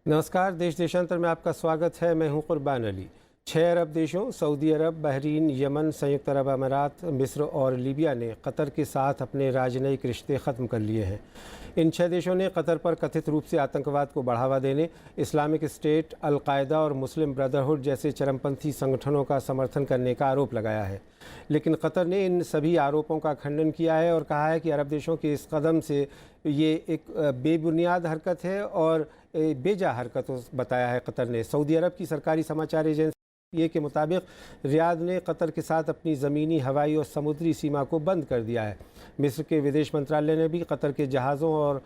नमस्कार। देश देशांतर में आपका स्वागत है। मैं हूं कुर्बान अली। 6 अरब देशों सऊदी अरब, बहरीन, यमन, संयुक्त अरब अमीरात, मिस्र और लीबिया ने कतर के साथ अपने राजनयिक रिश्ते ख़त्म कर लिए हैं। इन 6 देशों ने कतर पर कथित रूप से आतंकवाद को बढ़ावा देने, इस्लामिक स्टेट, अल-कायदा और मुस्लिम ब्रदरहुड जैसे चरमपंथी संगठनों का समर्थन करने का आरोप लगाया है। लेकिन कतर ने इन सभी आरोपों का खंडन किया है और कहा है कि अरब देशों के इस कदम से ये एक बेबुनियाद हरकत है और बेजा हरकत बताया है कतर ने। सऊदी अरब की सरकारी समाचार एजेंसी के मुताबिक रियाद ने कतर के साथ अपनी ज़मीनी, हवाई और समुद्री सीमा को बंद कर दिया है। मिस्र के विदेश मंत्रालय ने भी कतर के जहाज़ों और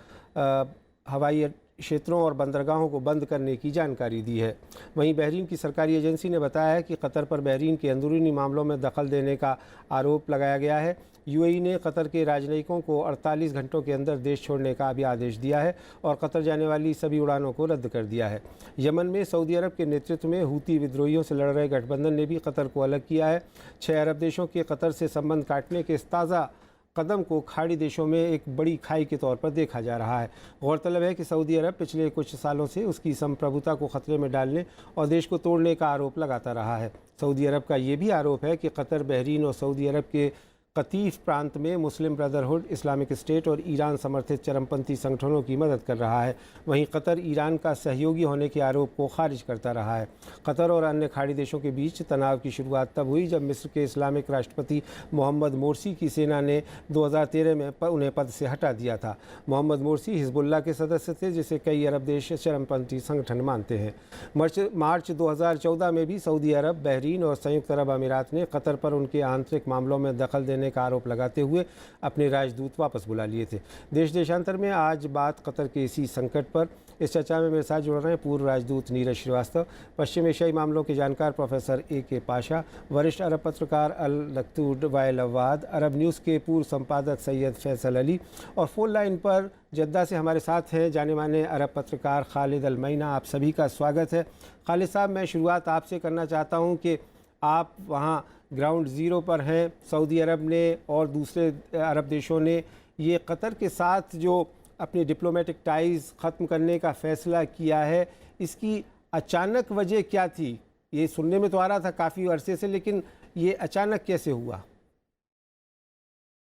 हवाई क्षेत्रों और बंदरगाहों को बंद करने की जानकारी दी है। वहीं बहरीन की सरकारी एजेंसी ने बताया है कि कतर पर बहरीन के अंदरूनी मामलों में दखल देने का आरोप लगाया गया है। यूएई ने कतर के राजनयिकों को 48 घंटों के अंदर देश छोड़ने का भी आदेश दिया है और कतर जाने वाली सभी उड़ानों को रद्द कर दिया है। यमन में सऊदी अरब के नेतृत्व में हूती विद्रोहियों से लड़ रहे गठबंधन ने भी कतर को अलग किया है। 6 अरब देशों के कतर से संबंध काटने के इस ताज़ा कदम को खाड़ी देशों में एक बड़ी खाई के तौर पर देखा जा रहा है। गौरतलब है कि सऊदी अरब पिछले कुछ सालों से उसकी संप्रभुता को खतरे में डालने और देश को तोड़ने का आरोप लगाता रहा है। सऊदी अरब का ये भी आरोप है कि कतर, बहरीन और सऊदी अरब के कतीफ प्रांत में मुस्लिम ब्रदरहुड, इस्लामिक स्टेट और ईरान समर्थित चरमपंथी संगठनों की मदद कर रहा है। वहीं कतर ईरान का सहयोगी होने के आरोप को खारिज करता रहा है। कतर और अन्य खाड़ी देशों के बीच तनाव की शुरुआत तब हुई जब मिस्र के इस्लामिक राष्ट्रपति मोहम्मद मोरसी की सेना ने 2013 में उन्हें पद से हटा दिया था। मोहम्मद मोरसी हिजबुल्लाह के सदस्य थे, जिसे कई अरब देश चरमपंथी संगठन मानते हैं। मार्च 2014 में भी सऊदी अरब, बहरीन और संयुक्त अरब अमीरात ने कतर पर उनके आंतरिक मामलों में दखल देने का आरोप लगाते हुए अपने राजदूत वापस बुला लिए थे। देश देशांतर में आज बात कतर के इसी संकट पर। इस चर्चा में मेरे साथ जुड़ रहे हैं पूर्व राजदूत नीरज श्रीवास्तव, पश्चिम एशियाई मामलों के जानकार प्रोफेसर AK पाशा, वरिष्ठ अरब पत्रकार अल लक्तूड वायल अवाद, अरब न्यूज़ के पूर्व संपादक सैयद फैसल अली और फोन लाइन पर जद्दा से हमारे साथ हैं जाने माने अरब पत्रकार खालिद अल मैना। आप सभी का स्वागत है। खालिद साहब, मैं शुरुआत आपसे करना चाहता हूँ कि आप वहाँ ग्राउंड ज़ीरो पर हैं। सऊदी अरब ने और दूसरे अरब देशों ने ये कतर के साथ जो अपनी डिप्लोमेटिक टाइज़ ख़त्म करने का फ़ैसला किया है, इसकी अचानक वजह क्या थी? ये सुनने में तो आ रहा था काफ़ी अरसे से, लेकिन ये अचानक कैसे हुआ?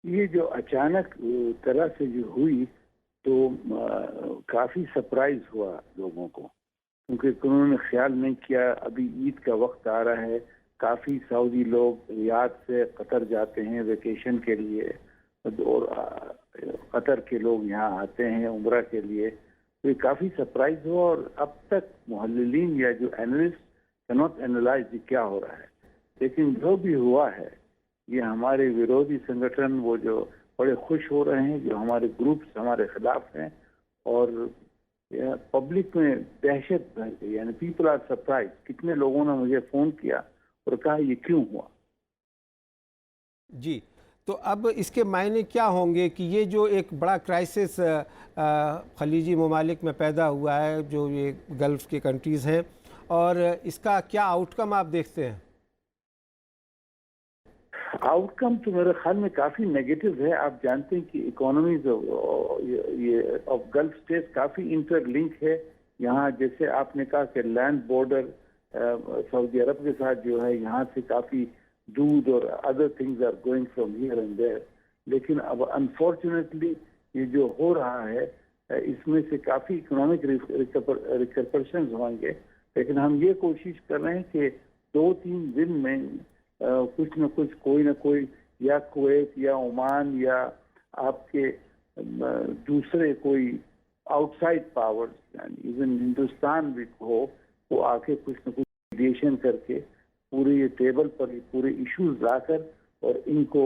ये जो अचानक तरह से जो हुई तो काफ़ी सरप्राइज हुआ लोगों को, क्योंकि उन्होंने ख्याल नहीं किया। अभी ईद का वक्त आ रहा है, काफ़ी सऊदी लोग रियाद से कतर जाते हैं वेकेशन के लिए और कतर के लोग यहाँ आते हैं उम्रा के लिए। तो ये काफ़ी सरप्राइज हुआ और अब तक मुहल्लिलीन या जो एनालिस्ट कैन नॉट एनालाइज क्या हो रहा है। लेकिन जो भी हुआ है, ये हमारे विरोधी संगठन वो जो बड़े खुश हो रहे हैं, जो हमारे ग्रुप्स हमारे खिलाफ हैं और पब्लिक में दहशत भर गई, यानी पीपल आर सरप्राइज। कितने लोगों ने मुझे फ़ोन किया और कहा ये क्यों हुआ। जी, तो अब इसके मायने क्या होंगे कि ये जो एक बड़ा क्राइसिस खलीजी ममालिक में पैदा हुआ है, जो ये गल्फ़ के कंट्रीज़ हैं, और इसका क्या आउटकम आप देखते हैं? आउटकम तो मेरे ख्याल में काफ़ी नेगेटिव है। आप जानते हैं कि इकोनॉमीज ये ऑफ गल्फ स्टेट काफ़ी इंटरलिंक है। यहाँ जैसे आपने कहा कि लैंड बॉर्डर सऊदी अरब के साथ जो है, यहाँ से काफ़ी दूध और other things are going from here and there. लेकिन अब अनफॉर्चुनेटली ये जो हो रहा है, इसमें से काफ़ी इकोनॉमिक रिकरपशंस होंगे। लेकिन हम ये कोशिश कर रहे हैं कि 2-3 दिन में कुछ न कुछ, कोई ना कोई, या कुवैत या ओमान या आपके दूसरे कोई आउटसाइड पावर्स, यानी इवन हिंदुस्तान भी हो, वो आके कुछ न कुछ मीडिएशन करके पूरे ये टेबल पर पूरे इश्यूज लाकर और इनको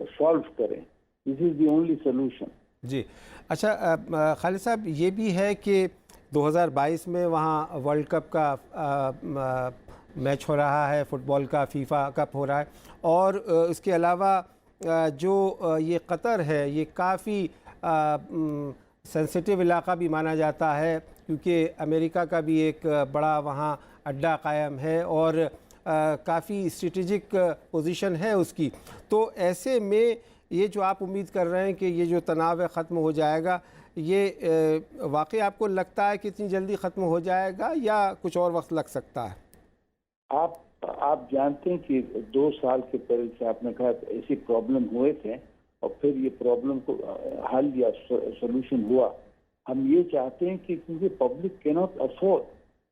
सॉल्व करें। This is the only solution. जी, अच्छा खालिद साहब, ये भी है कि 2022 में वहाँ वर्ल्ड कप का मैच हो रहा है, फुटबॉल का फीफा कप हो रहा है, और इसके अलावा जो ये कतर है, ये काफ़ी सेंसिटिव इलाका भी माना जाता है, क्योंकि अमेरिका का भी एक बड़ा वहाँ अड्डा कायम है और काफ़ी स्ट्रेटेजिक पोजीशन है उसकी। तो ऐसे में ये जो आप उम्मीद कर रहे हैं कि ये जो तनाव है ख़त्म हो जाएगा, ये वाकई आपको लगता है कि इतनी जल्दी ख़त्म हो जाएगा या कुछ और वक्त लग सकता है? आप जानते हैं कि 2 साल के पहले से आपने कहा ऐसी प्रॉब्लम हुए थे और फिर ये प्रॉब्लम को हल या सोल्यूशन हुआ। हम ये चाहते हैं कि क्योंकि public can not afford,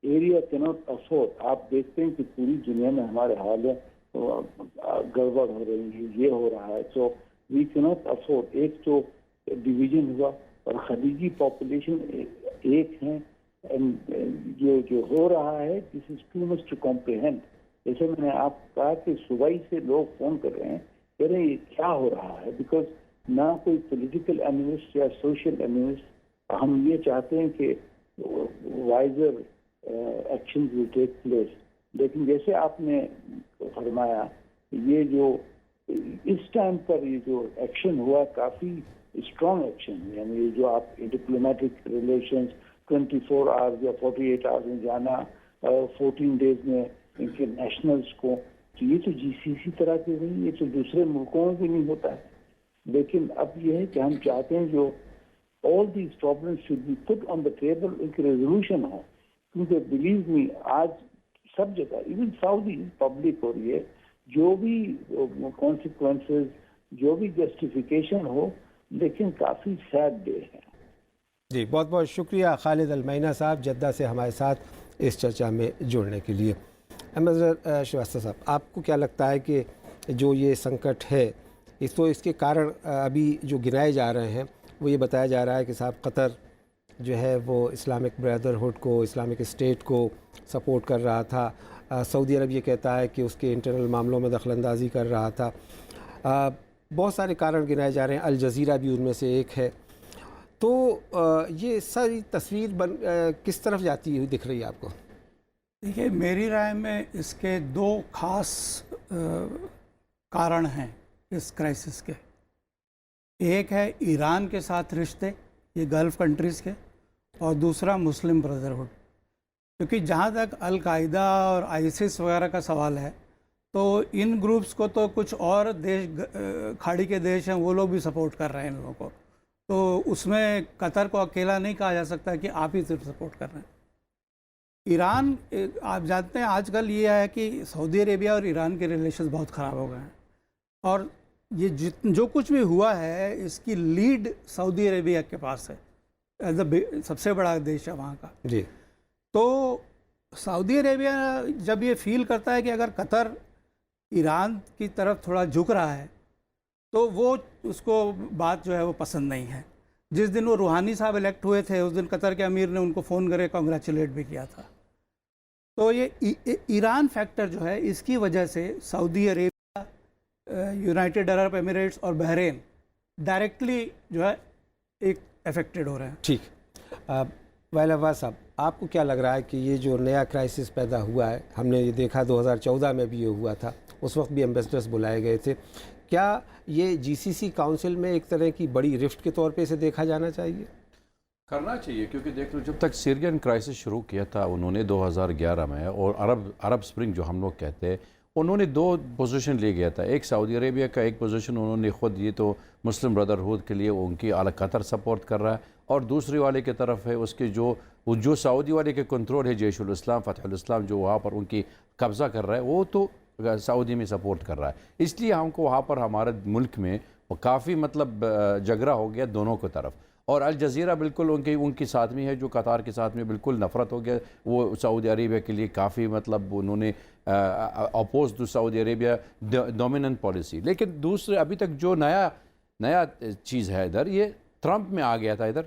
area can not afford. आप देखते हैं कि पूरी दुनिया में हमारे हाल है, गड़बड़ हो रही है, ये हो रहा है, तो वी कैन नॉट अफोर्ड। एक तो डिवीजन हुआ और खलीजी पॉपुलेशन एक है, जो हो रहा है this is too much to comprehend. जैसे मैंने आपको कहा कि सुबह ही से लोग फोन कर रहे हैं, कह रहे हैं ये क्या हो रहा है, बिकॉज ना कोई पॉलिटिकल एनालिस्ट या सोशल एनालिस्ट। हम ये चाहते हैं कि wiser action will take place, लेकिन जैसे आपने फरमाया ये जो इस टाइम पर ये जो एक्शन हुआ काफी स्ट्रॉन्ग एक्शन, यानी ये जो आप डिप्लोमेटिक रिलेशंस 24 आवर्स या 48 आवर्स में जाना, 14 डेज में इनके नेशनल्स को, तो ये तो जीसीसी तरह की नहीं, ये तो दूसरे मुल्कों में भी नहीं होता है। लेकिन अब ये है कि हम चाहते हैं जो all these problems should be put on the table, एक रेजोल्यूशन हो, क्योंकि बिलीव मी आज सब जगह इवन सऊदी पब्लिक हो रही है, जो भी कॉन्सिक्वेंसेस, जो भी जस्टिफिकेशन हो, लेकिन काफ़ी सैड डे है। जी, बहुत बहुत शुक्रिया खालिद अलमैना साहब जद्दा से हमारे साथ इस चर्चा में जुड़ने के लिए। अहमद श्रीवास्तव साहब, आपको क्या लगता है कि जो ये संकट है इसके कारण अभी जो गिनाए जा रहे हैं वो ये बताया जा रहा है कि साहब कतर जो है वो इस्लामिक ब्रदरहुड को, इस्लामिक स्टेट को सपोर्ट कर रहा था, सऊदी अरब ये कहता है कि उसके इंटरनल मामलों में दखलंदाजी कर रहा था, बहुत सारे कारण गिनाए जा रहे हैं, अल जज़ीरा भी उनमें से एक है। तो ये सारी तस्वीर किस तरफ जाती हुई दिख रही है आपको? देखिए, मेरी राय में इसके 2 खास कारण हैं इस क्राइसिस के। एक है ईरान के साथ रिश्ते, ये गल्फ़ कंट्रीज़ के, और दूसरा मुस्लिम ब्रदरहुड। क्योंकि जहाँ तक अल-कायदा और आईसिस वगैरह का सवाल है, तो इन ग्रुप्स को तो कुछ और देश, खाड़ी के देश हैं, वो लोग भी सपोर्ट कर रहे हैं इन लोगों को। तो उसमें कतर को अकेला नहीं कहा जा सकता कि आप ही सिर्फ सपोर्ट कर रहे हैं। ईरान, आप जानते हैं आजकल ये है कि सऊदी अरेबिया और ईरान के रिलेशन बहुत ख़राब हो गए हैं, और ये जो कुछ भी हुआ है इसकी लीड सऊदी अरेबिया के पास है, एज अ सबसे बड़ा देश है वहाँ का जी। तो सऊदी अरेबिया जब ये फील करता है कि अगर कतर ईरान की तरफ थोड़ा झुक रहा है, तो वो उसको बात जो है वो पसंद नहीं है। जिस दिन वो रूहानी साहब इलेक्ट हुए थे, उस दिन कतर के अमीर ने उनको फ़ोन करके कॉन्ग्रेचुलेट भी किया था। तो ये ईरान फैक्टर जो है, इसकी वजह से Saudi Arabia, United Arab Emirates और बहरीन डायरेक्टली जो है एक अफेक्टेड हो रहे हैं। ठीक। वाइल अब्बास साहब, आपको क्या लग रहा है कि ये जो नया क्राइसिस पैदा हुआ है, हमने ये देखा 2014 में भी ये हुआ था, उस वक्त भी एम्बेसडर्स बुलाए गए थे, क्या ये जीसीसी काउंसिल में एक तरह की बड़ी रिफ्ट के तौर पे इसे देखा जाना चाहिए? करना चाहिए, क्योंकि देख लो जब तक सीरियन क्राइसिस शुरू किया था उन्होंने 2011 में, और अरब स्प्रिंग जो हम लोग कहते हैं, उन्होंने 2 पोजीशन ले गया था। एक सऊदी अरेबिया का एक पोजीशन उन्होंने खुद, ये तो मुस्लिम ब्रदरहुड के लिए उनकी आला कतर सपोर्ट कर रहा है, और दूसरी वाले की तरफ है उसके जो सऊदी वाले के कंट्रोल है, जैशुल इस्लाम, फतहुल इस्लाम, जो वहाँ पर उनकी कब्ज़ा कर रहा है, वो तो सऊदी में सपोर्ट कर रहा है। इसलिए हमको वहाँ पर हमारे मुल्क में काफ़ी मतलब झगड़ा हो गया दोनों की तरफ। और अल जज़ीरा बिल्कुल उनके साथ में है, जो कतार के साथ में बिल्कुल नफ़रत हो गया। वो सऊदी अरेबिया के लिए काफ़ी मतलब उन्होंने oppose to Saudi Arabia dominant policy. लेकिन दूसरे अभी तक जो नया चीज़ है इधर, ये ट्रंप में आ गया था इधर।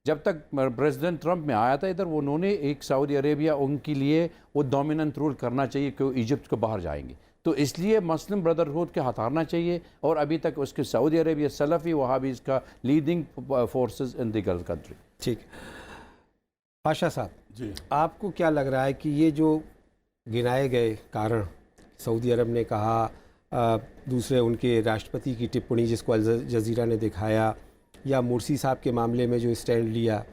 जब तक प्रेसिडेंट ट्रंप में आया था इधर, उन्होंने एक सऊदी अरेबिया उनके लिए वो डोमिनेंट रूल करना चाहिए कि इजिप्ट को बाहर जाएंगे, तो इसलिए मुस्लिम ब्रदरहुड के हटाना चाहिए। और अभी तक उसके सऊदी अरेबिया सलफ़ी वहाँ भी इसका leading forces in the gulf country. ठीक। पाशा साहब जी, आपको क्या लग रहा है कि ये जो गिनाए गए कारण, सऊदी अरब ने कहा, दूसरे उनके राष्ट्रपति की टिप्पणी जिसको अल जज़ीरा ने दिखाया, या मुर्सी साहब के मामले में जो स्टैंड लिया,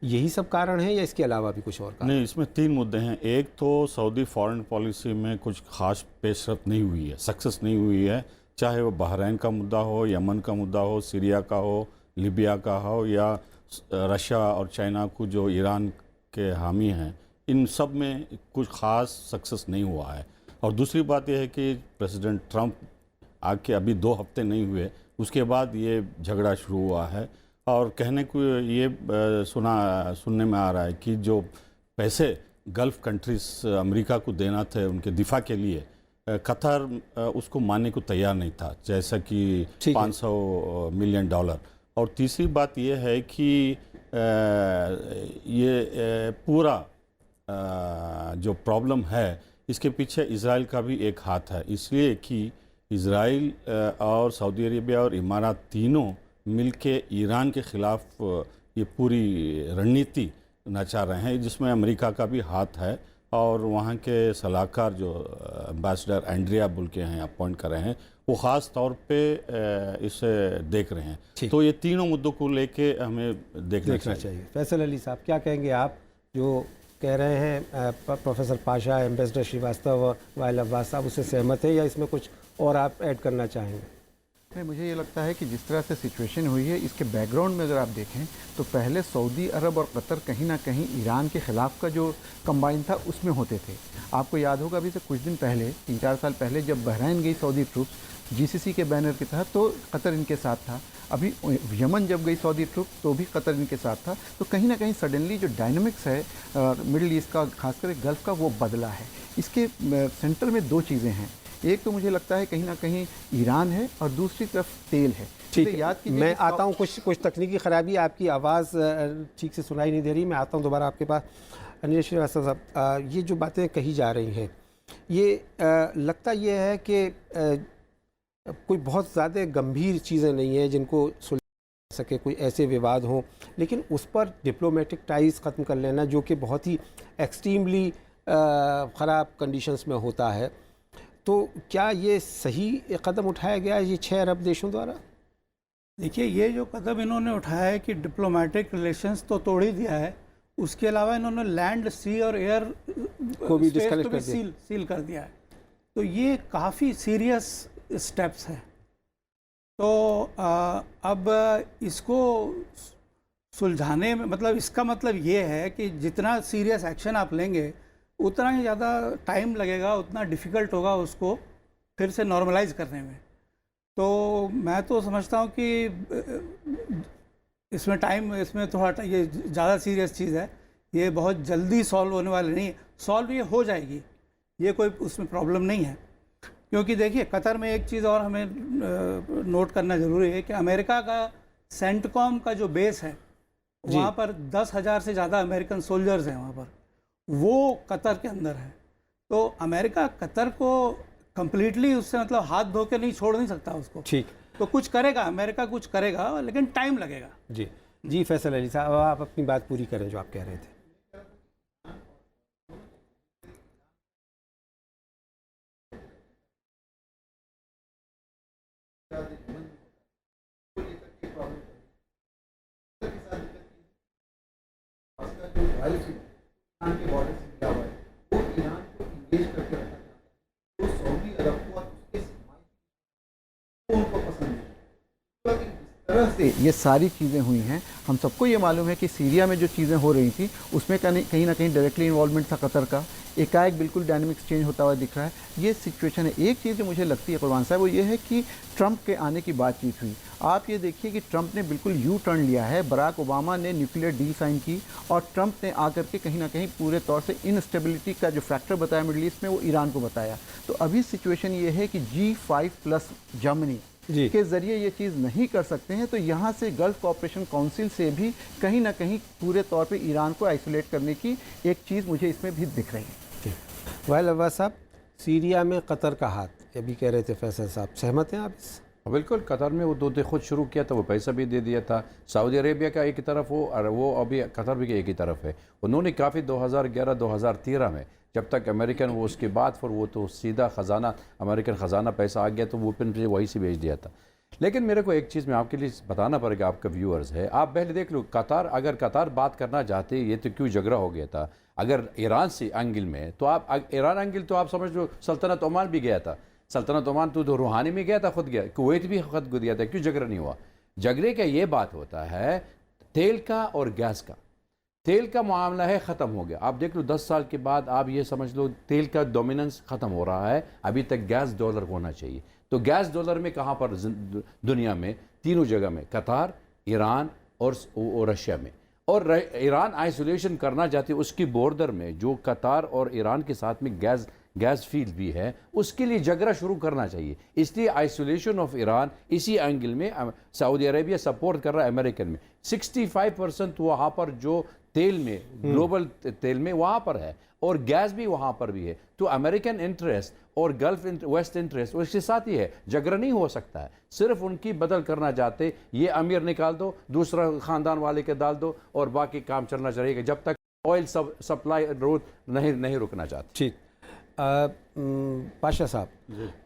यही सब कारण है या इसके अलावा भी कुछ और कारण? नहीं, इसमें 3 मुद्दे हैं। एक तो सऊदी फॉरेन पॉलिसी में कुछ खास पेशरफ नहीं हुई है, सक्सेस नहीं हुई है, चाहे वो बहरीन का मुद्दा हो, यमन का मुद्दा हो, सीरिया का हो, लीबिया का हो, या रशिया और चाइना को जो ईरान के हामी हैं, इन सब में कुछ ख़ास सक्सेस नहीं हुआ है। और दूसरी बात यह है कि प्रेसिडेंट ट्रंप आके अभी 2 हफ्ते नहीं हुए, उसके बाद ये झगड़ा शुरू हुआ है। और कहने को ये सुनने में आ रहा है कि जो पैसे गल्फ़ कंट्रीज़ अमेरिका को देना थे उनके दिफा के लिए, कतर उसको मानने को तैयार नहीं था, जैसा कि $500 मिलियन। और तीसरी बात यह है कि ये पूरा जो प्रॉब्लम है इसके पीछे इज़राइल का भी एक हाथ है, इसलिए कि इज़राइल और सऊदी अरेबिया और इमारात तीनों मिलके ईरान के ख़िलाफ़ ये पूरी रणनीति नचा रहे हैं, जिसमें अमेरिका का भी हाथ है। और वहाँ के सलाहकार जो एम्बेसडर एंड्रिया बुल के हैं, अपॉइंट कर रहे हैं, वो ख़ास तौर पे इसे देख रहे हैं। तो ये तीनों मुद्दों को लेके हमें देखना चाहिए। फैसल अली साहब, क्या कहेंगे आप जो कह रहे हैं professor Pasha, ambassador Srivastava, while Abbas sahab, उससे सहमत है या इसमें कुछ और आप ऐड करना चाहेंगे? नहीं, मुझे ये लगता है कि जिस तरह से सिचुएशन हुई है, इसके बैकग्राउंड में अगर आप देखें तो पहले सऊदी अरब और कतर कहीं ना कहीं ईरान के ख़िलाफ़ का जो कंबाइन था उसमें होते थे। आपको याद होगा अभी से कुछ दिन पहले, 3-4 साल पहले, जब बहरीन गई सऊदी ट्रूप्स जीसीसी के बैनर के तहत, तो कतर इनके साथ था। अभी यमन जब गई सऊदी ट्रूप तो भी कतर इनके साथ था। तो कहीं ना कहीं सडनली जो डायनामिक्स है मिडिल ईस्ट का, खासकर गल्फ़ का, वो बदला है। इसके सेंटर में 2 चीज़ें हैं। एक तो मुझे लगता है कहीं ना कहीं ईरान है और दूसरी तरफ तेल है। ठीक है, याद कीजिए, मैं आता हूँ, कुछ तकनीकी ख़राबी, आपकी आवाज़ ठीक से सुनाई नहीं दे रही, मैं आता हूँ दोबारा आपके पास। अनिल श्रीवास्तव साहब, ये जो बातें कही जा रही हैं, ये लगता ये है कि कोई बहुत ज़्यादा गंभीर चीज़ें नहीं हैं जिनको सुलझा सके, कोई ऐसे विवाद हों, लेकिन उस पर डिप्लोमेटिक टाइज़ ख़त्म कर लेना, जो कि बहुत ही एक्सट्रीमली ख़राब कंडीशंस में होता है, तो क्या ये सही कदम उठाया गया है ये 6 अरब देशों द्वारा? देखिए, ये जो कदम इन्होंने उठाया है कि डिप्लोमेटिक रिलेशंस तो तोड़ ही दिया है, उसके अलावा इन्होंने लैंड, सी और एयर को भी डिस्कनेक्ट कर दिया, सील कर दिया है। तो ये काफ़ी सीरियस स्टेप्स हैं। तो अब इसको सुलझाने में, मतलब इसका मतलब ये है कि जितना सीरियस एक्शन आप लेंगे उतना ही ज़्यादा टाइम लगेगा, उतना डिफ़िकल्ट होगा उसको फिर से नॉर्मलाइज करने में। तो मैं तो समझता हूँ कि इसमें थोड़ा ये ज़्यादा सीरियस चीज़ है, ये बहुत जल्दी सॉल्व होने वाली नहीं है। सॉल्व ये हो जाएगी, ये कोई उसमें प्रॉब्लम नहीं है। क्योंकि देखिए, कतर में एक चीज़ और हमें नोट करना ज़रूरी है कि अमेरिका का सेंटकॉम का जो बेस है, वहाँ पर 10,000 से ज़्यादा अमेरिकन सोल्जर्स हैं वहाँ पर, वो कतर के अंदर है। तो अमेरिका कतर को कंप्लीटली उससे मतलब हाथ धो के नहीं छोड़ नहीं सकता उसको। ठीक, तो कुछ करेगा, अमेरिका कुछ करेगा, लेकिन टाइम लगेगा। जी फैसल अली साहब, आप अपनी बात पूरी करें जो आप कह रहे थे। ये सारी चीज़ें हुई हैं। हम सबको ये मालूम है कि सीरिया में जो चीज़ें हो रही थी उसमें कहीं ना कहीं डायरेक्टली इन्वॉल्वमेंट था कतर का। एकाएक बिल्कुल डायनामिक्स चेंज होता हुआ दिख रहा है, ये सिचुएशन है। एक चीज़ जो मुझे लगती है कुरबान साहब, वो ये है कि ट्रंप के आने की बातचीत हुई। आप ये देखिए कि ट्रंप ने बिल्कुल यू टर्न लिया है। बराक ओबामा ने न्यूक्लियर डील साइन की और ट्रंप ने आकर के कहीं ना कहीं पूरे तौर से इनस्टेबिलिटी का जो फैक्टर बताया मिडल ईस्ट में, वो ईरान को बताया। तो अभी सिचुएशन ये है कि G5+ जर्मनी के ज़रिए ये चीज़ नहीं कर सकते हैं, तो यहाँ से गल्फ़ कोऑपरेशन काउंसिल से भी कहीं ना कहीं पूरे तौर पे ईरान को आइसोलेट करने की एक चीज़ मुझे इसमें भी दिख रही है। वाइल अब्बास साहब, सीरिया में कतर का हाथ, ये भी कह रहे थे फैसल साहब, सहमत हैं आप इस? बिल्कुल, कतर में वो दो खुद शुरू किया था, वो पैसा भी दे दिया था। सऊदी अरेबिया का एक ही तरफ हो और वो अभी कतर भी एक ही तरफ है। उन्होंने काफ़ी 2011-2013 में, जब तक अमेरिकन, वो उसके बाद फिर वो तो सीधा ख़जाना, अमेरिकन ख़जाना पैसा आ गया तो वो फिर वहीं से भेज दिया था। लेकिन मेरे को एक चीज़ मैं आपके लिए बताना पड़ेगा, आपका व्यूअर्स है, आप पहले देख लो कतर, अगर कतर बात करना चाहते ये तो क्यों झगड़ा हो गया था। अगर ईरान से एंगल में, तो आप ईरान एंगल तो आप समझ लो सल्तनत ओमान भी गया था। सल्तनत ओमान तो रूहानी में गया था, खुद गया, कुवैत भी खुद गया था, क्यों झगड़ा नहीं हुआ? झगड़े का ये बात होता है, तेल का और गैस का। तेल का मामला है ख़त्म हो गया। आप देख लो 10 साल के बाद आप ये समझ लो तेल का डोमिनेंस ख़त्म हो रहा है। अभी तक गैस डॉलर होना चाहिए। तो गैस डॉलर में कहाँ पर दुनिया में? तीनों जगह में, कतार, ईरान और रशिया में। और ईरान आइसोलेशन करना चाहती है, उसकी बॉर्डर में जो कतार और ईरान के साथ में गैस फील्ड भी है, उसके लिए झगड़ा शुरू करना चाहिए। इसलिए आइसोलेशन ऑफ ईरान इसी एंगल में सऊदी अरेबिया सपोर्ट कर रहा है अमेरिकन में। 65% वहाँ पर जो तेल में, ग्लोबल तेल में वहाँ पर है, और गैस भी वहाँ पर भी है। तो अमेरिकन इंटरेस्ट और गल्फ वेस्ट इंटरेस्ट उसके साथ ही है, झगड़ा नहीं हो सकता है। सिर्फ उनकी बदल करना चाहते, ये अमीर निकाल दो, दूसरा ख़ानदान वाले के डाल दो, और बाकी काम चलना चाहिए जब तक ऑयल सप्लाई रूट नहीं रुकना चाहते। ठीक। पाशा साहब,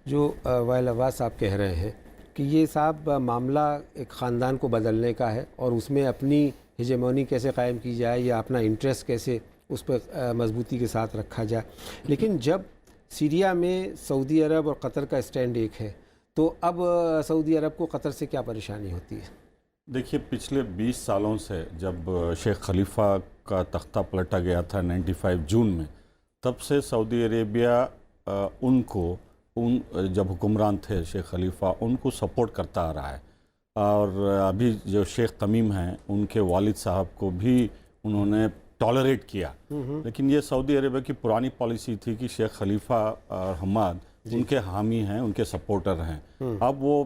जो वाइल अब्बास साहब कह रहे हैं कि ये साहब मामला एक ख़ानदान को बदलने का है और उसमें अपनी हिजेमोनी कैसे कायम की जाए या अपना इंटरेस्ट कैसे उस पर मजबूती के साथ रखा जाए। लेकिन जब सीरिया में सऊदी अरब और कतर का स्टैंड एक है, तो अब सऊदी अरब को कतर से क्या परेशानी होती है? देखिए, पिछले 20 सालों से जब शेख खलीफा का तख्ता पलटा गया था 95 जून में, तब से सऊदी अरेबिया जब हुक्मरान थे शेख खलीफा, उनको सपोर्ट करता आ रहा है। और अभी जो शेख तमीम हैं, उनके वालिद साहब को भी उन्होंने टॉलरेट किया। लेकिन ये सऊदी अरेबिया की पुरानी पॉलिसी थी कि शेख खलीफा और हमाद उनके हामी हैं, उनके सपोर्टर हैं। अब वो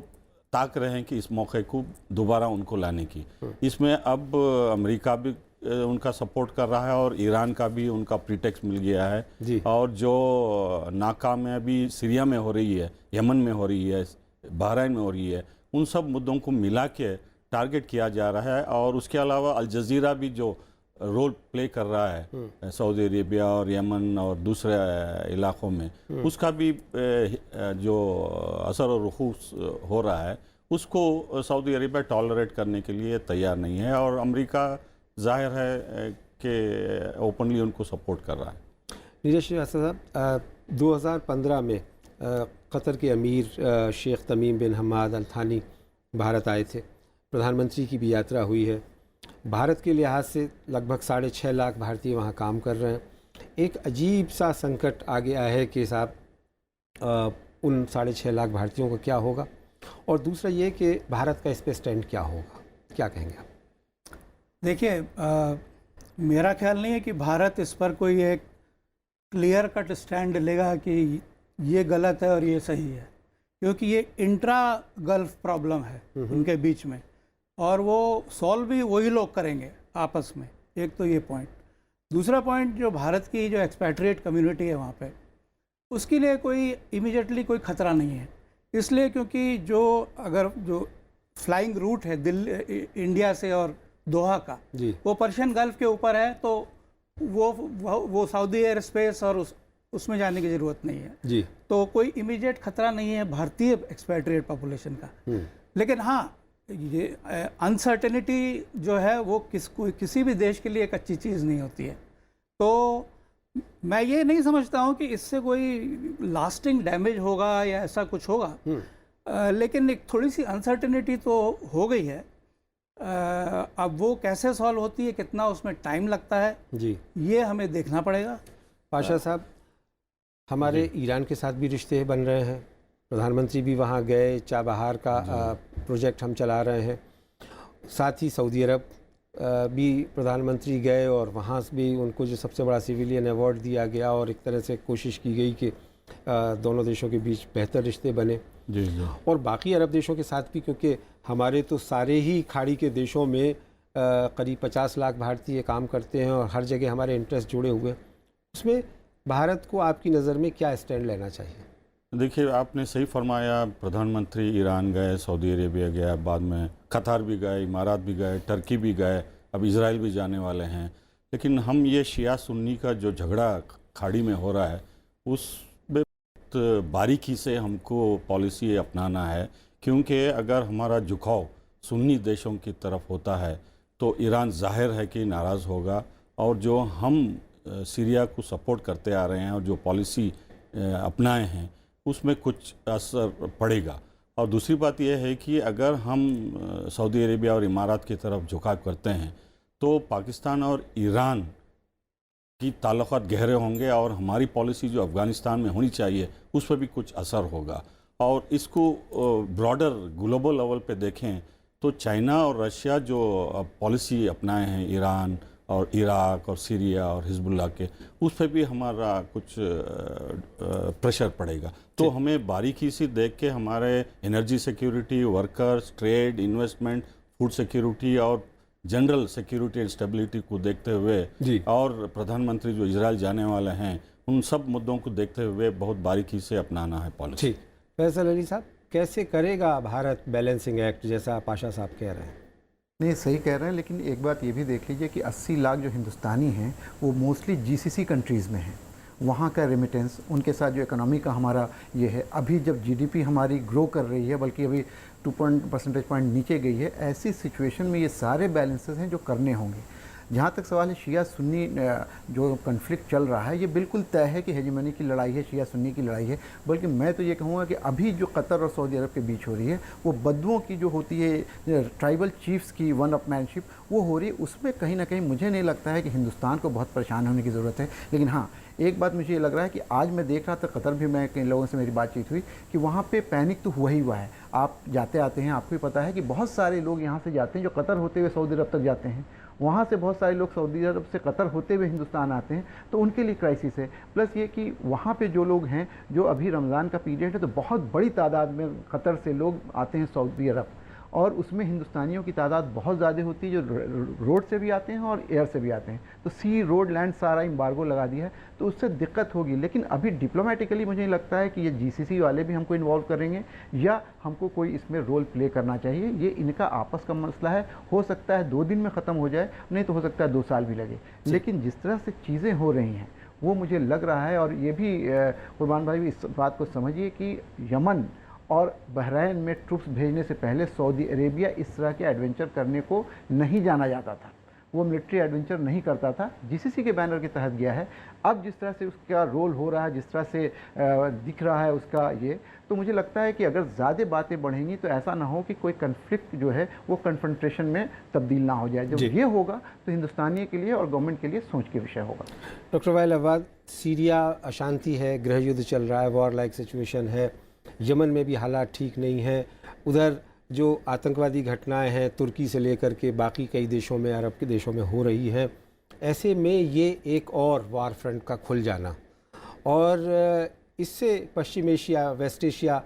ताक रहे हैं कि इस मौके को दोबारा उनको लाने की। इसमें अब अमेरिका भी उनका सपोर्ट कर रहा है और ईरान का भी उनका प्रीटेक्स्ट मिल गया है। और जो नाकामयाबी सीरिया में हो रही है, यमन में हो रही है, बहरीन में हो रही है, उन सब मुद्दों को मिला के टारगेट किया जा रहा है। और उसके अलावा अल जज़ीरा भी जो रोल प्ले कर रहा है सऊदी अरेबिया और यमन और दूसरे इलाक़ों में, उसका भी जो असर और रुखूस हो रहा है, उसको सऊदी अरेबिया टॉलरेट करने के लिए तैयार नहीं है। और अमेरिका जाहिर है कि ओपनली उनको सपोर्ट कर रहा है। नीरज श्रीवास्तव साहब, 2015 में कतर के अमीर शेख तमीम बिन हमाद अल थानी भारत आए थे। प्रधानमंत्री की भी यात्रा हुई है। भारत के लिहाज से लगभग 6.5 लाख भारतीय वहाँ काम कर रहे हैं। एक अजीब सा संकट आ गया है कि साहब उन 6.5 लाख भारतीयों को क्या होगा, और दूसरा ये कि भारत का इस पे स्टैंड क्या होगा, क्या कहेंगे आप? देखिए, मेरा ख्याल नहीं है कि भारत इस पर कोई एक क्लियर कट स्टैंड लेगा कि ये गलत है और ये सही है, क्योंकि ये इंट्रा गल्फ प्रॉब्लम है उनके बीच में, और वो सॉल्व भी वही लोग करेंगे आपस में। एक तो ये पॉइंट। दूसरा पॉइंट, जो भारत की जो एक्सपैट्रिएट कम्युनिटी है वहाँ पे, उसके लिए कोई इमीडिएटली कोई ख़तरा नहीं है। इसलिए क्योंकि जो फ्लाइंग रूट है दिल्ली इंडिया से और दोहा का, वो पर्शियन गल्फ के ऊपर है, तो वो सऊदी एयर स्पेस और उसमें जाने की ज़रूरत नहीं है जी। तो कोई इमीडिएट ख़तरा नहीं है भारतीय एक्सपैट्रिएट पॉपुलेशन का। लेकिन हाँ, ये अनसर्टेनिटी जो है वो किसी भी देश के लिए एक अच्छी चीज़ नहीं होती है। तो मैं ये नहीं समझता हूँ कि इससे कोई लास्टिंग डैमेज होगा या ऐसा कुछ होगा। लेकिन एक थोड़ी सी अनसर्टेनिटी तो हो गई है। अब वो कैसे सॉल्व होती है, कितना उसमें टाइम लगता है जी, ये हमें देखना पड़ेगा। पाशा साहब, हमारे ईरान के साथ भी रिश्ते बन रहे हैं। प्रधानमंत्री भी वहाँ गए, चाबहार का प्रोजेक्ट हम चला रहे हैं। साथ ही सऊदी अरब भी प्रधानमंत्री गए और वहाँ भी उनको जो सबसे बड़ा सिविलियन अवार्ड दिया गया, और एक तरह से कोशिश की गई कि दोनों देशों के बीच बेहतर रिश्ते बने जी। और बाकी अरब देशों के साथ भी, क्योंकि हमारे तो सारे ही खाड़ी के देशों में करीब 50 लाख भारतीय काम करते हैं और हर जगह हमारे इंटरेस्ट जुड़े हुए हैं। उसमें भारत को आपकी नज़र में क्या स्टैंड लेना चाहिए? देखिए, आपने सही फरमाया। प्रधानमंत्री ईरान गए, सऊदी अरेबिया गया, बाद में कतार भी गए, इमारात भी गए, टर्की भी गए, अब इजराइल भी जाने वाले हैं। लेकिन हम ये शिया सुन्नी का जो झगड़ा खाड़ी में हो रहा है, उस बारीकी से हमको पॉलिसी अपनाना है, क्योंकि अगर हमारा झुकाव सुन्नी देशों की तरफ होता है तो ईरान जाहिर है कि नाराज़ होगा, और जो हम सीरिया को सपोर्ट करते आ रहे हैं और जो पॉलिसी अपनाए हैं उसमें कुछ असर पड़ेगा। और दूसरी बात यह है कि अगर हम सऊदी अरेबिया और इमारात की तरफ झुकाव करते हैं तो पाकिस्तान और ईरान की ताल्लुकात गहरे होंगे और हमारी पॉलिसी जो अफ़गानिस्तान में होनी चाहिए उस पर भी कुछ असर होगा। और इसको ब्रॉडर ग्लोबल लेवल पे देखें तो चाइना और रशिया जो पॉलिसी अपनाए हैं ईरान और इराक और सीरिया और हिजबुल्लाह के, उस पर भी हमारा कुछ प्रेशर पड़ेगा। तो हमें बारीकी से देख के हमारे energy security, workers, trade, investment, food security और जनरल सिक्योरिटी एंड स्टेबिलिटी को देखते हुए और प्रधानमंत्री जो इजराइल जाने वाले हैं उन सब मुद्दों को देखते हुए बहुत बारीकी से अपनाना है पॉलिसी। ठीक, फैसल अली साहब, कैसे करेगा भारत बैलेंसिंग एक्ट, जैसा पाशा साहब कह रहे हैं? नहीं, सही कह रहे हैं, लेकिन एक बात ये भी देख लीजिए कि 80 लाख जो हिंदुस्तानी हैं वो मोस्टली जीसीसी कंट्रीज़ में हैं। वहाँ का रेमिटेंस, उनके साथ जो इकोनॉमी का हमारा ये है, अभी जब जीडीपी हमारी ग्रो कर रही है बल्कि अभी 2 परसेंटेज पॉइंट नीचे गई है, ऐसी सिचुएशन में ये सारे बैलेंसेस हैं जो करने होंगे। जहाँ तक सवाल है शिया सुन्नी जो कन्फ्लिक्ट चल रहा है, ये बिल्कुल तय है कि हेजेमनी की लड़ाई है, शिया सुन्नी की लड़ाई है। बल्कि मैं तो ये कहूँगा कि अभी जो कतर और सऊदी अरब के बीच हो रही है वो बदुओं की जो होती है ट्राइबल चीफ्स की वन अपमैनशिप वो हो रही है। उसमें कहीं ना कहीं मुझे नहीं लगता है कि हिंदुस्तान को बहुत परेशान होने की ज़रूरत है। लेकिन हाँ, एक बात मुझे ये लग रहा है कि आज मैं देख रहा था कतर भी, मैं कई लोगों से मेरी बातचीत हुई कि वहाँ पे पैनिक तो हुआ ही हुआ है। आप जाते आते हैं, आपको भी पता है कि बहुत सारे लोग यहाँ से जाते हैं जो कतर होते हुए सऊदी अरब तक जाते हैं, वहाँ से बहुत सारे लोग सऊदी अरब से कतर होते हुए हिंदुस्तान आते हैं, तो उनके लिए क्राइसिस है। प्लस ये कि वहाँ पे जो लोग हैं, जो अभी रमज़ान का पीरियड है तो बहुत बड़ी तादाद में कतर से लोग आते हैं सऊदी अरब, और उसमें हिंदुस्तानियों की तादाद बहुत ज़्यादा होती है जो रोड से भी आते हैं और एयर से भी आते हैं। तो सी, रोड, लैंड सारा एम्बार्गो लगा दिया है, तो उससे दिक्कत होगी। लेकिन अभी डिप्लोमेटिकली मुझे नहीं लगता है कि ये जीसीसी वाले भी हमको इन्वॉल्व करेंगे या हमको कोई इसमें रोल प्ले करना चाहिए। ये इनका आपस का मसला है, हो सकता है 2 दिन में ख़त्म हो जाए, नहीं तो हो सकता है 2 साल भी लगे। लेकिन जिस तरह से चीज़ें हो रही हैं वो मुझे लग रहा है, और ये भी कुर्बान भाई भी इस बात को समझिए कि यमन और बहरीन में ट्रुप्स भेजने से पहले सऊदी अरेबिया इस तरह के एडवेंचर करने को नहीं जाना जाता था। वो मिलिट्री एडवेंचर नहीं करता था, जीसीसी के बैनर के तहत गया है। अब जिस तरह से उसका रोल हो रहा है, जिस तरह से दिख रहा है उसका ये, तो मुझे लगता है कि अगर ज़्यादा बातें बढ़ेंगी तो ऐसा ना हो कि कोई कन्फ्लिक्ट जो है वो कन्फ्रंटेशन में तब्दील ना हो जाए। जब ये होगा तो हिंदुस्तानी के लिए और गवर्नमेंट के लिए सोच के विषय होगा। डॉक्टर वाइल अहवाद, सीरिया अशांति है, गृह युद्ध चल रहा है, वॉर लाइक सिचुएशन है, यमन में भी हालात ठीक नहीं हैं, उधर जो आतंकवादी घटनाएं हैं तुर्की से लेकर के बाकी कई देशों में, अरब के देशों में हो रही हैं, ऐसे में ये एक और वार फ्रंट का खुल जाना, और इससे पश्चिम एशिया, वेस्ट एशिया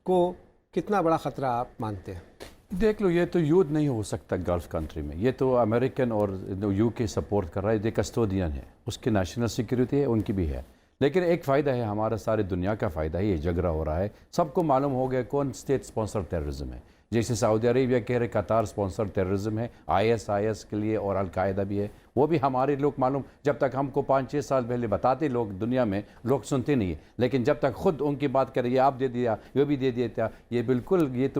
को कितना बड़ा ख़तरा आप मानते हैं? देख लो, ये तो युद्ध नहीं हो सकता गल्फ़ कंट्री में। ये तो अमेरिकन और यूके सपोर्ट कर रहा है, ये कस्टोडियन है, उसकी नेशनल सिक्योरिटी है, उनकी भी है। लेकिन एक फ़ायदा है, हमारा सारे दुनिया का फ़ायदा है, ये झगड़ा हो रहा है, सबको मालूम हो गया कौन स्टेट स्पॉन्सर टेररिज्म है। जैसे सऊदी अरेबिया कह रहे कतार स्पॉन्सर टेररिज्म है, IS के लिए, और अलकायदा भी है, वो भी हमारे लोग मालूम। जब तक हमको 5-6 साल पहले बताते लोग, दुनिया में लोग सुनते नहीं है, लेकिन जब तक खुद उनकी बात करें, ये आप दे दिया, ये भी दे दिया, ये तो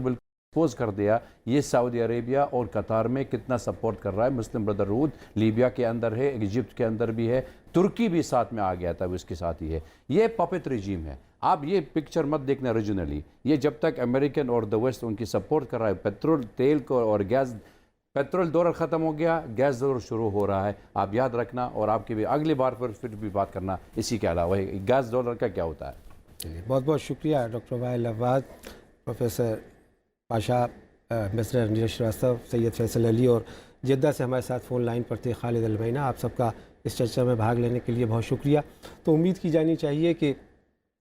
बिल्कुल एक्सपोज कर दिया ये सऊदी अरेबिया और कतार में कितना सपोर्ट कर रहा है। मुस्लिम ब्रदरहुड लीबिया के अंदर है, इजिप्ट के अंदर भी है, तुर्की भी साथ में आ गया था, इसके साथ ही है। ये पपेट रिजीम है। आप ये पिक्चर मत देखना रीजनली, ये जब तक अमेरिकन और द वेस्ट उनकी सपोर्ट कर रहा है, पेट्रोल, तेल को और गैस, पेट्रोल दौर ख़त्म हो गया, गैस दौर शुरू हो रहा है। आप याद रखना, और आपकी भी अगली बार फिर भी बात करना इसी के अलावा गैस डॉलर का क्या होता है। चलिए, बहुत बहुत शुक्रिया doctor Wail Ahwad, professor Pasha, mister Neeraj Srivastava, Syed Faisal Ali, और जिद्दा से हमारे साथ फ़ोन लाइन पर थे खालिद अलमैना। आप सबका इस चर्चा में भाग लेने के लिए बहुत शुक्रिया। तो उम्मीद की जानी चाहिए कि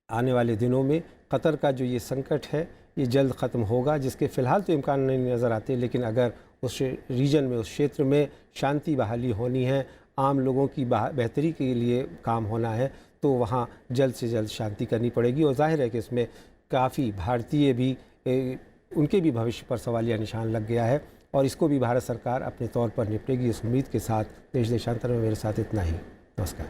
आने वाले दिनों में कतर का जो ये संकट है ये जल्द ख़त्म होगा, जिसके फ़िलहाल तो इम्कान नहीं नज़र आते, लेकिन अगर उस रीजन में, उस क्षेत्र में शांति बहाली होनी है, आम लोगों की बेहतरी के लिए काम होना है, तो वहाँ जल्द से जल्द शांति करनी पड़ेगी। और जाहिर है कि इसमें काफ़ी भारतीय भी, उनके भी भविष्य पर सवालिया निशान लग गया है, और इसको भी भारत सरकार अपने तौर पर निपटेगी, इस उम्मीद के साथ देश देशांतर में मेरे साथ इतना ही। नमस्कार।